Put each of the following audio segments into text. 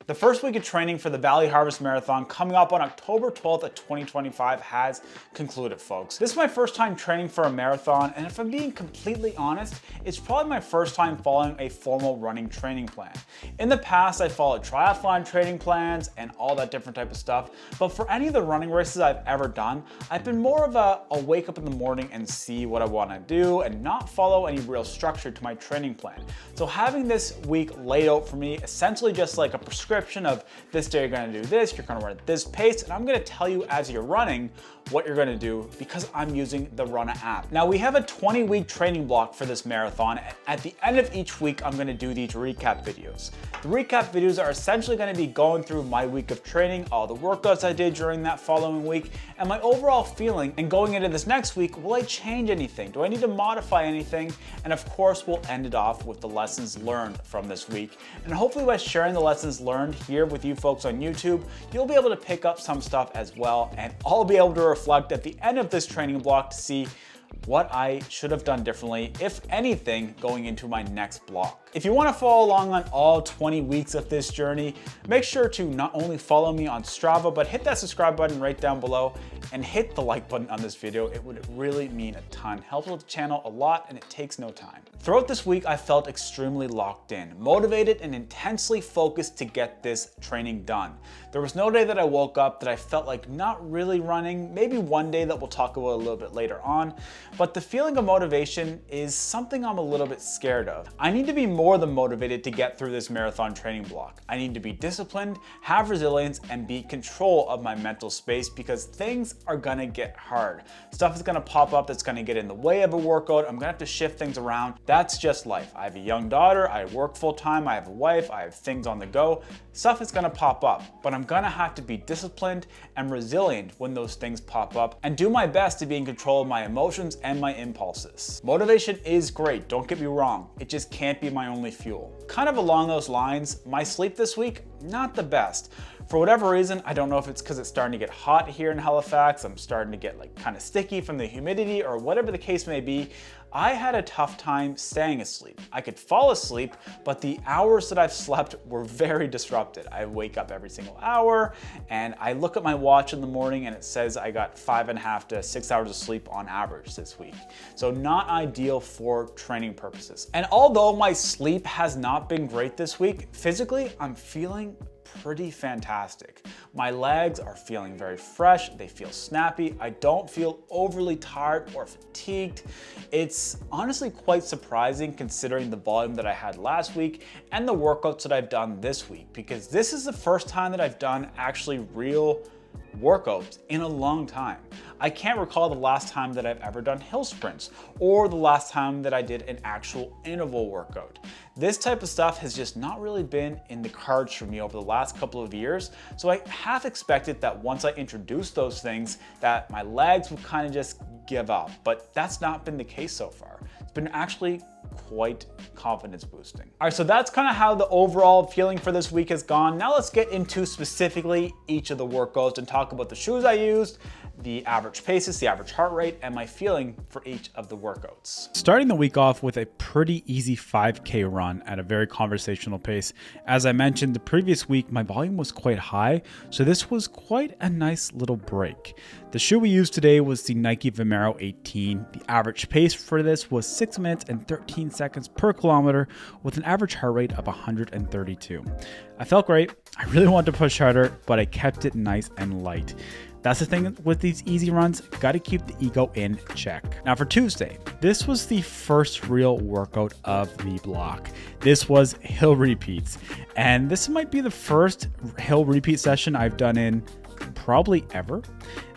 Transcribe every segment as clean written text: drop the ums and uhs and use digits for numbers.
The first week of training for the Valley Harvest Marathon coming up on October 12th of 2025 has concluded, folks. This is my first time training for a marathon, and if I'm being completely honest, it's probably my first time following a formal running training plan. In the past, I followed triathlon training plans and all that different type of stuff, but for any of the running races I've ever done, I've been more of a wake up in the morning and see what I want to do and not follow any real structure to my training plan. So having this week laid out for me, essentially just like a prescription of this day you're going to do this, you're going to run at this pace, and I'm going to tell you as you're running what you're going to do because I'm using the Runna app. Now we have a 20-week training block for this marathon. At the end of each week, I'm going to do these recap videos. The recap videos are essentially going to be going through my week of training, all the workouts I did during that following week, and my overall feeling. And going into this next week, will I change anything? Do I need to modify anything? And of course, we'll end it off with the lessons learned from this week. And hopefully by sharing the lessons learned here with you folks on YouTube, you'll be able to pick up some stuff as well, and I'll be able to reflect at the end of this training block to see what I should have done differently, if anything, going into my next block. If you want to follow along on all 20 weeks of this journey, make sure to not only follow me on Strava, but hit that subscribe button right down below and hit the like button on this video. It would really mean a ton. Helps with the channel a lot, and it takes no time. Throughout this week, I felt extremely locked in, motivated, and intensely focused to get this training done. There was no day that I woke up that I felt like not really running, maybe one day that we'll talk about a little bit later on, but the feeling of motivation is something I'm a little bit scared of. I need to be more than motivated to get through this marathon training block. I need to be disciplined, have resilience, and be in control of my mental space because things are gonna get hard. Stuff is gonna pop up that's gonna get in the way of a workout. I'm gonna have to shift things around. That's just life. I have a young daughter, I work full time, I have a wife, I have things on the go. Stuff is gonna pop up, but I'm gonna have to be disciplined and resilient when those things pop up and do my best to be in control of my emotions and my impulses. Motivation is great, don't get me wrong. It just can't be my only fuel. Kind of along those lines, my sleep this week, not the best. For whatever reason, I don't know if it's because it's starting to get hot here in Halifax, I'm starting to get like kind of sticky from the humidity or whatever the case may be, I had a tough time staying asleep. I could fall asleep, but the hours that I've slept were very disrupted. I wake up every single hour and I look at my watch in the morning and it says I got 5.5 to 6 hours of sleep on average this week. So not ideal for training purposes. And although my sleep has not been great this week, physically I'm feeling pretty fantastic. My legs are feeling very fresh, they feel snappy, I don't feel overly tired or fatigued. It's honestly quite surprising considering the volume that I had last week and the workouts that I've done this week, because this is the first time that I've done actually real workouts in a long time. I can't recall the last time that I've ever done hill sprints or the last time that I did an actual interval workout. This type of stuff has just not really been in the cards for me over the last couple of years. So I half expected that once I introduced those things that my legs would kind of just give up, but that's not been the case so far. It's been actually quite confidence boosting. All right, so that's kind of how the overall feeling for this week has gone. Now let's get into specifically each of the workouts and talk about the shoes I used, the average paces, the average heart rate, and my feeling for each of the workouts. Starting the week off with a pretty easy 5K run at a very conversational pace. As I mentioned the previous week, my volume was quite high, so this was quite a nice little break. The shoe we used today was the Nike Vomero 18. The average pace for this was 6 minutes and 13 seconds per kilometer with an average heart rate of 132. I felt great. I really wanted to push harder, but I kept it nice and light. That's the thing with these easy runs, gotta keep the ego in check. Now for Tuesday, this was the first real workout of the block. This was hill repeats, and this might be the first hill repeat session I've done in probably ever,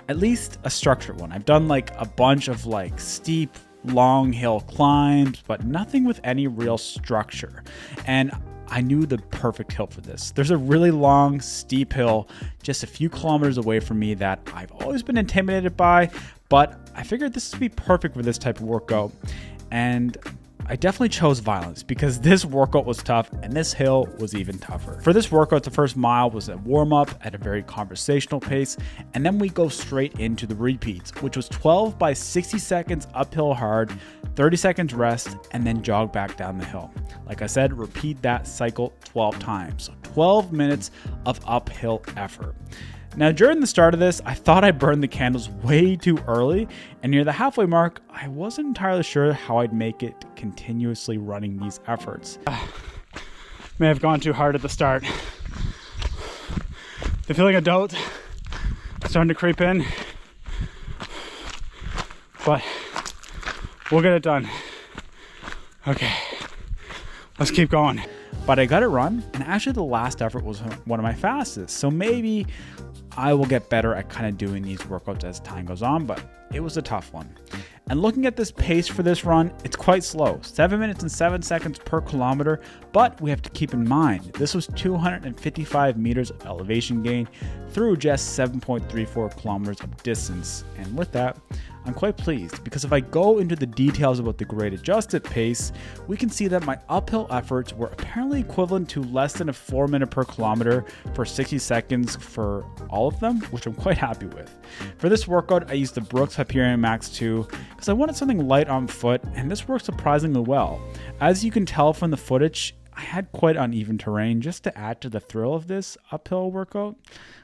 at least a structured one. I've done like a bunch of like steep, long hill climbs, but nothing with any real structure. And I knew the perfect hill for this. There's a really long, steep hill just a few kilometers away from me that I've always been intimidated by, but I figured this would be perfect for this type of workout. And I definitely chose violence because this workout was tough and this hill was even tougher. For this workout, the first mile was a warm-up at a very conversational pace, and then we go straight into the repeats, which was 12 by 60 seconds uphill hard, 30 seconds rest, and then jog back down the hill. Like I said, repeat that cycle 12 times. So 12 minutes of uphill effort. Now, during the start of this, I thought I burned the candles way too early, and near the halfway mark, I wasn't entirely sure how I'd make it continuously running these efforts. May have gone too hard at the start. The feeling of doubt starting to creep in, but we'll get it done. Okay, let's keep going. But I got it run, and actually the last effort was one of my fastest, so maybe I will get better at kind of doing these workouts as time goes on, but it was a tough one. And looking at this pace for this run, it's quite slow, 7 minutes and 7 seconds per kilometer, but we have to keep in mind, this was 255 meters of elevation gain through just 7.34 kilometers of distance. And with that, I'm quite pleased, because if I go into the details about the grade adjusted pace, we can see that my uphill efforts were apparently equivalent to less than a 4 minute per kilometer for 60 seconds for all of them, which I'm quite happy with. For this workout, I used the Hyperion Max 2 because I wanted something light on foot, and this worked surprisingly well. As you can tell from the footage, I had quite uneven terrain. Just to add to the thrill of this uphill workout,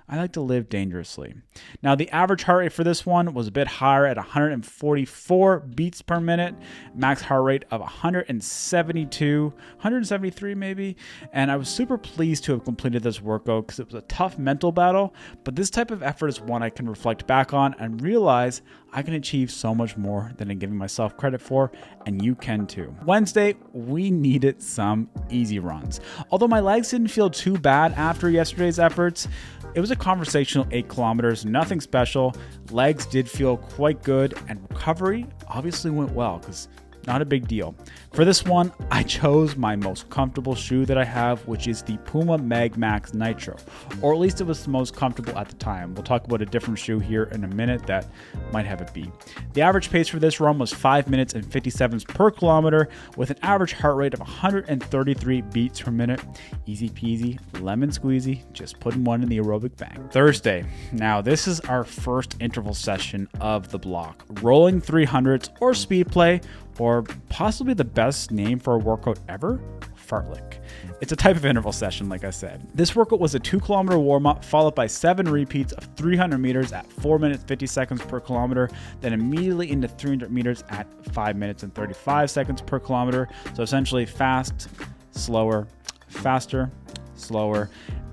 I like to live dangerously. Now, the average heart rate for this one was a bit higher at 144 beats per minute, max heart rate of 173 maybe, and I was super pleased to have completed this workout because it was a tough mental battle, but this type of effort is one I can reflect back on and realize I can achieve so much more than I'm giving myself credit for, and you can too. Wednesday, we needed some easy runs. Although my legs didn't feel too bad after yesterday's efforts, it was a conversational 8 kilometers, nothing special. Legs did feel quite good, and recovery obviously went well because not a big deal. For this one, I chose my most comfortable shoe that I have, which is the Puma MagMax Nitro, or at least it was the most comfortable at the time. We'll talk about a different shoe here in a minute that might have it be. The average pace for this run was 5 minutes and 57 per kilometer with an average heart rate of 133 beats per minute. Easy peasy, lemon squeezy, just putting one in the aerobic bank. Thursday. Now, this is our first interval session of the block. Rolling 300s or speed play, or possibly the best name for a workout ever, Fartlek. It's a type of interval session, like I said. This workout was a 2 kilometer warm-up followed by 7 repeats of 300 meters at 4 minutes 50 seconds per kilometer, then immediately into 300 meters at 5 minutes and 35 seconds per kilometer. So essentially fast, slower, faster, slower.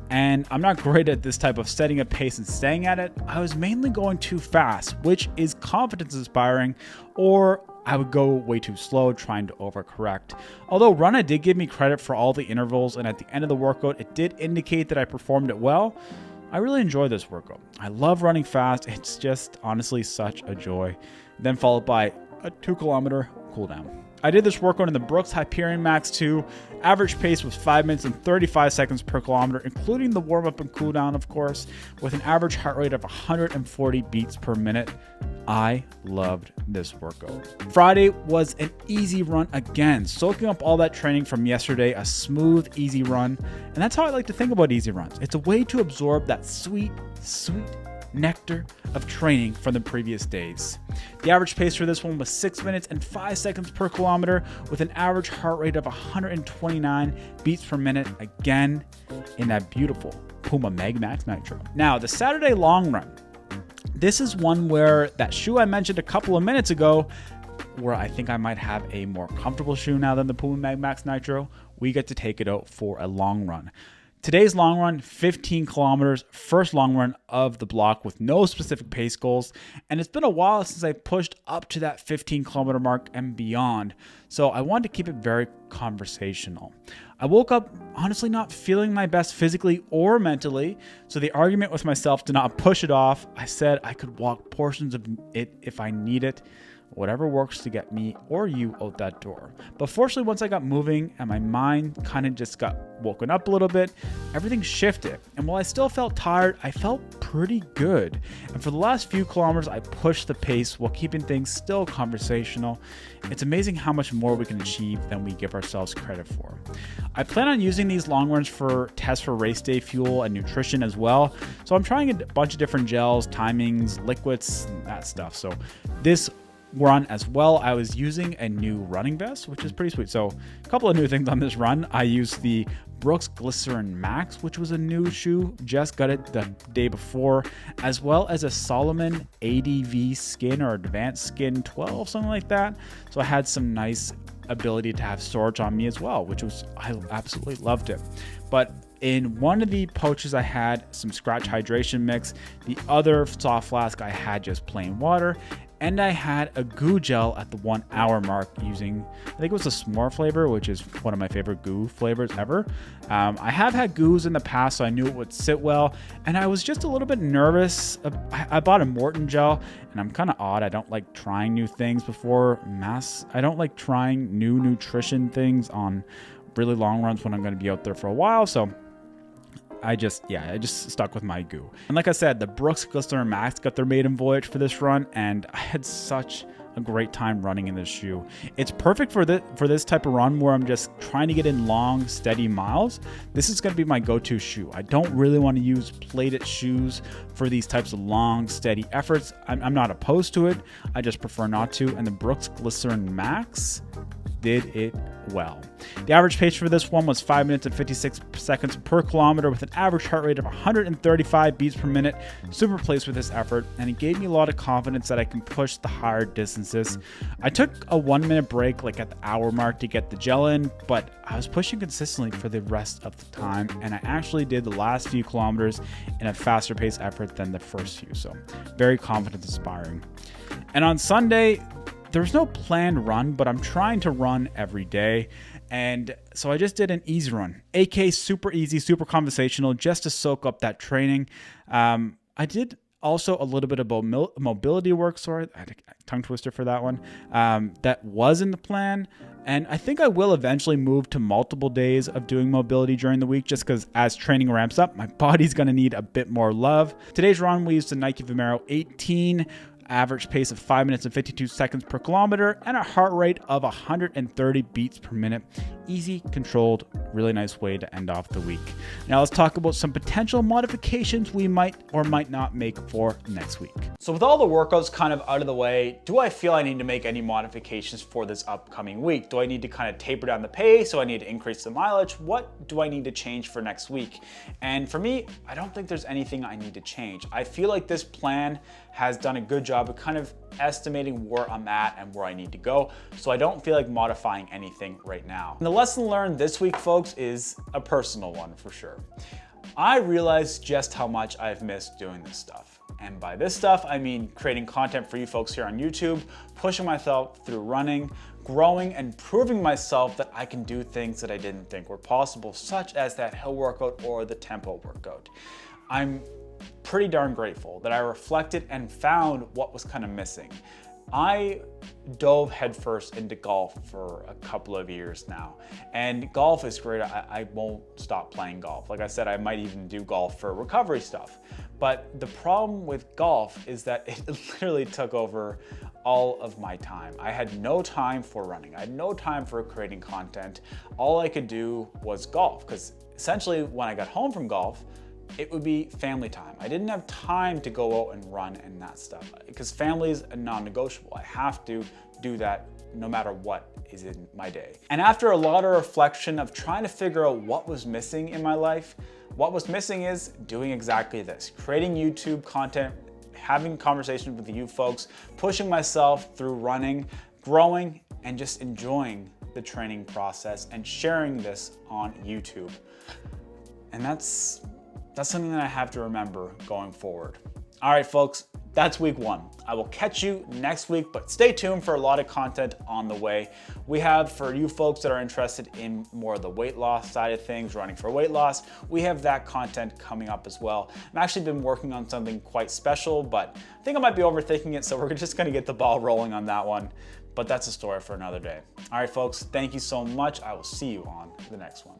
And I'm not great at this type of setting a pace and staying at it. I was mainly going too fast, which is confidence inspiring, or I would go way too slow trying to overcorrect. Although Runna did give me credit for all the intervals, and at the end of the workout, it did indicate that I performed it well. I really enjoy this workout. I love running fast. It's just honestly such a joy. Then followed by a 2 kilometer cool down. I did this workout in the Hyperion Max 2. Average pace was 5 minutes and 35 seconds per kilometer, including the warm-up and cool down, of course, with an average heart rate of 140 beats per minute. I loved this workout. Friday was an easy run again, soaking up all that training from yesterday, a smooth, easy run. And that's how I like to think about easy runs. It's a way to absorb that sweet, sweet nectar of training from the previous days. The average pace for this one was 6 minutes and 5 seconds per kilometer with an average heart rate of 129 beats per minute, again in that beautiful Puma MagMax Nitro. Now, the Saturday long run. This is one where that shoe I mentioned a couple of minutes ago, where I think I might have a more comfortable shoe now than the Puma MagMax Nitro, we get to take it out for a long run. Today's long run, 15 kilometers, first long run of the block with no specific pace goals. And it's been a while since I pushed up to that 15 kilometer mark and beyond. So I wanted to keep it very conversational. I woke up honestly not feeling my best physically or mentally. So the argument with myself to not push it off, I said I could walk portions of it if I need it. Whatever works to get me or you out that door. But fortunately, once I got moving and my mind kind of just got woken up a little bit, everything shifted. And while I still felt tired, I felt pretty good. And for the last few kilometers, I pushed the pace while keeping things still conversational. It's amazing how much more we can achieve than we give ourselves credit for. I plan on using these long runs for tests for race day fuel and nutrition as well. So I'm trying a bunch of different gels, timings, liquids, and that stuff. So this run as well, I was using a new running vest, which is pretty sweet. So a couple of new things on this run. I used the Brooks Glycerin Max, which was a new shoe, just got it the day before, as well as a Solomon ADV Skin or Advanced Skin 12, something like that. So I had some nice ability to have storage on me as well, which was, I absolutely loved it. But in one of the pouches I had some Scratch hydration mix, the other soft flask I had just plain water, and I had a goo gel at the 1 hour mark using, I think it was a s'more flavor, which is one of my favorite goo flavors ever. I have had goos in the past, so I knew it would sit well, and I was just a little bit nervous. I bought a Morton gel, and I'm kind of odd. I don't like trying new things before mass. I don't like trying new nutrition things on really long runs when I'm going to be out there for a while, so I just stuck with my goo. And like I said, the Brooks Glycerin Max got their maiden voyage for this run, and I had such a great time running in this shoe. It's perfect for this type of run where I'm just trying to get in long, steady miles. This is going to be my go-to shoe. I don't really want to use plated shoes for these types of long, steady efforts. I'm not opposed to it. I just prefer not to. And the Brooks Glycerin Max did it well. The average pace for this one was 5 minutes and 56 seconds per kilometer with an average heart rate of 135 beats per minute. Super pleased with this effort, and it gave me a lot of confidence that I can push the higher distances. I took a 1 minute break like at the hour mark to get the gel in, but I was pushing consistently for the rest of the time, and I actually did the last few kilometers in a faster pace effort than the first few, so very confidence inspiring. And on Sunday, there's no planned run, but I'm trying to run every day. And so I just did an easy run, AK super easy, super conversational, just to soak up that training. I did also a little bit of mobility work. Sorry, I had a tongue twister for that one. That was in the plan. And I think I will eventually move to multiple days of doing mobility during the week, just because as training ramps up, my body's going to need a bit more love. Today's run, we used the Nike Vomero 18, average pace of 5 minutes and 52 seconds per kilometer, and a heart rate of 130 beats per minute. Easy, controlled, really nice way to end off the week. Now let's talk about some potential modifications we might or might not make for next week. So with all the workouts kind of out of the way, do I feel I need to make any modifications for this upcoming week? Do I need to kind of taper down the pace? Do I need to increase the mileage? What do I need to change for next week? And for me, I don't think there's anything I need to change. I feel like this plan has done a good job of kind of estimating where I'm at and where I need to go. So I don't feel like modifying anything right now. And the lesson learned this week, folks, is a personal one for sure. I realized just how much I've missed doing this stuff. And by this stuff, I mean creating content for you folks here on YouTube, pushing myself through running, growing and proving myself that I can do things that I didn't think were possible, such as that hill workout or the tempo workout. I'm pretty darn grateful that I reflected and found what was kind of missing. I dove headfirst into golf for a couple of years now, and golf is great. I won't stop playing golf. Like I said, I might even do golf for recovery stuff. But the problem with golf is that it literally took over all of my time. I had no time for running. I had no time for creating content. All I could do was golf, because essentially when I got home from golf, it would be family time. I didn't have time to go out and run and that stuff, because family is a non-negotiable. I have to do that no matter what is in my day. And after a lot of reflection of trying to figure out what was missing in my life, what was missing is doing exactly this, creating YouTube content, having conversations with you folks, pushing myself through running, growing, and just enjoying the training process and sharing this on YouTube. And that's something that I have to remember going forward. All right, folks, that's week one. I will catch you next week, but stay tuned for a lot of content on the way. We have, for you folks that are interested in more of the weight loss side of things, running for weight loss, we have that content coming up as well. I've actually been working on something quite special, but I think I might be overthinking it, so we're just gonna get the ball rolling on that one. But that's a story for another day. All right, folks, thank you so much. I will see you on the next one.